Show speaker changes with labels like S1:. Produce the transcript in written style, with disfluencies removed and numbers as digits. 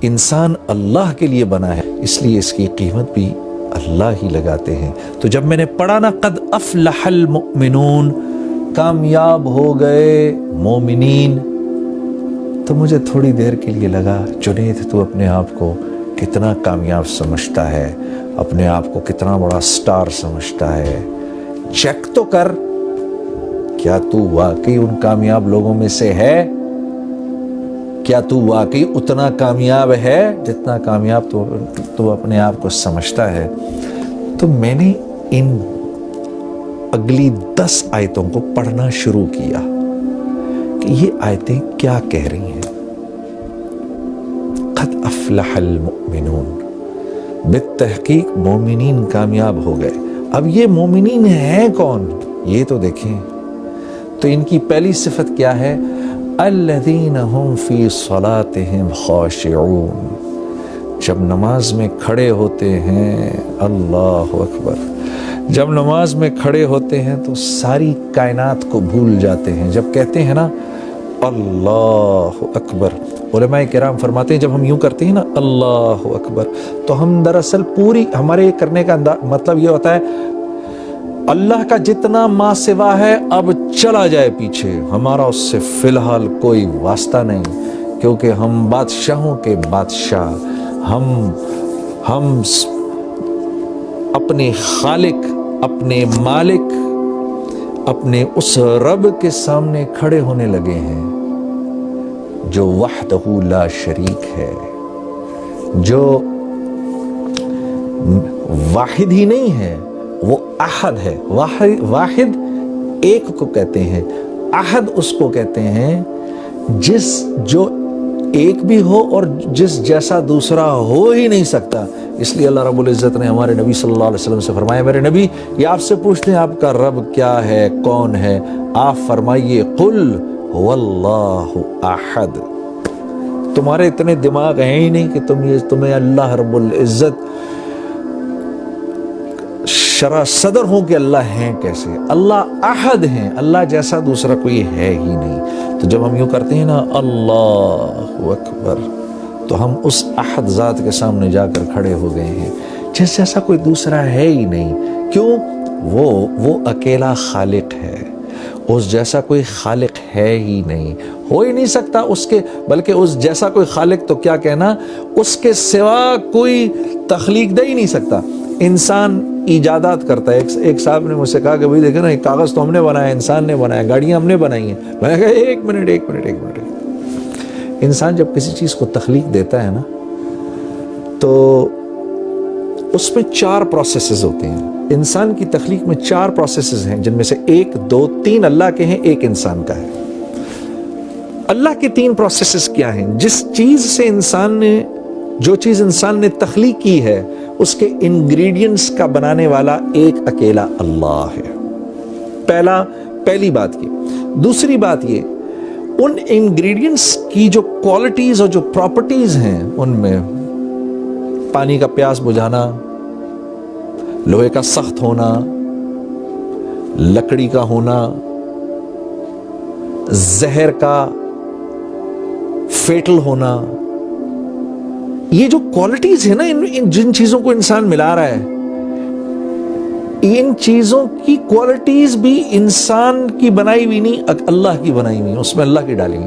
S1: انسان اللہ کے لیے بنا ہے، اس لیے اس کی قیمت بھی اللہ ہی لگاتے ہیں۔ تو جب میں نے پڑھا نا قد افلح المؤمنون، کامیاب ہو گئے مومنین، تو مجھے تھوڑی دیر کے لیے لگا جنید تو اپنے آپ کو کتنا کامیاب سمجھتا ہے، اپنے آپ کو کتنا بڑا سٹار سمجھتا ہے، چیک تو کر کیا تو واقعی ان کامیاب لوگوں میں سے ہے؟ کیا تو واقعی اتنا کامیاب ہے جتنا کامیاب تو اپنے آپ کو سمجھتا ہے؟ تو میں نے ان اگلی 10 آیتوں کو پڑھنا شروع کیا کہ یہ آیتیں کیا کہہ رہی ہیں۔ قد افلح المؤمنون، بالتحقیق مومنین کامیاب ہو گئے۔ اب یہ مومنین ہیں کون؟ یہ تو دیکھیں۔ تو ان کی پہلی صفت کیا ہے؟ الذین هم فی صلاتهم خاشعون، جب نماز میں کھڑے ہوتے ہیں، اللہ اکبر، جب نماز میں کھڑے ہوتے ہیں تو ساری کائنات کو بھول جاتے ہیں۔ جب کہتے ہیں نا اللہ اکبر، علماء کرام فرماتے ہیں جب ہم یوں کرتے ہیں نا اللہ اکبر، تو ہم دراصل پوری ہمارے کرنے کا مطلب یہ ہوتا ہے اللہ کا جتنا ما سوا ہے اب چلا جائے پیچھے، ہمارا اس سے فی الحال کوئی واسطہ نہیں، کیونکہ ہم بادشاہوں کے بادشاہ، ہم اپنے خالق، اپنے مالک، اپنے اس رب کے سامنے کھڑے ہونے لگے ہیں جو وحدہ لا شریک ہے، جو واحد ہی نہیں ہے، وہ احد ہے۔ واحد ایک کو کہتے ہیں، احد اس کو کہتے ہیں جو ایک بھی ہو اور جس جیسا دوسرا ہو ہی نہیں سکتا۔ اس لیے اللہ رب العزت نے ہمارے نبی صلی اللہ علیہ وسلم سے فرمایا، میرے نبی یہ آپ سے پوچھتے ہیں آپ کا رب کیا ہے، کون ہے؟ آپ فرمائیے قل هو اللہ احد۔ تمہارے اتنے دماغ ہیں ہی نہیں کہ تمہیں اللہ رب العزت شرح صدر ہوں کہ اللہ ہیں کیسے؟ اللہ احد ہیں، اللہ جیسا دوسرا کوئی ہے ہی نہیں۔ تو جب ہم یوں کرتے ہیں نا اللہ اکبر، تو ہم اس احد ذات کے سامنے جا کر کھڑے ہو گئے ہیں جس جیسا کوئی دوسرا ہے ہی نہیں۔ کیوں؟ وہ اکیلا خالق ہے، اس جیسا کوئی خالق ہے ہی نہیں، ہو ہی نہیں سکتا اس کے، بلکہ اس جیسا کوئی خالق تو کیا کہنا، اس کے سوا کوئی تخلیق دے ہی نہیں سکتا۔ انسان ایجادات کرتا ہے۔ ایک صاحب نے مجھ سے کہا کہ بھائی دیکھیں نا ایک کاغذ تو ہم نے بنایا، انسان نے بنایا، گاڑیاں ہم نے بنائی ہیں۔ میں نے کہا ایک منٹ، انسان جب کسی چیز کو تخلیق دیتا ہے نا تو اس میں 4 پروسیسز ہوتے ہیں۔ انسان کی تخلیق میں 4 پروسیسز ہیں، جن میں سے 1 2 3 اللہ کے ہیں، 1 انسان کا ہے۔ اللہ کے 3 پروسیسز کیا ہیں؟ جو چیز انسان نے تخلیق کی ہے اس کے انگریڈینٹس کا بنانے والا ایک اکیلا اللہ ہے۔ پہلی بات یہ۔ دوسری بات یہ، ان انگریڈینٹس کی جو کوالٹیز اور جو پراپرٹیز ہیں، ان میں پانی کا پیاس بجھانا، لوہے کا سخت ہونا، لکڑی کا ہونا، زہر کا فیٹل ہونا، یہ جو کوالٹیز ہیں نا، جن چیزوں کو انسان ملا رہا ہے، ان چیزوں کی کوالٹیز بھی انسان کی بنائی ہوئی نہیں، اللہ کی بنائی ہوئی، اس میں اللہ کی ڈالی ہوئی۔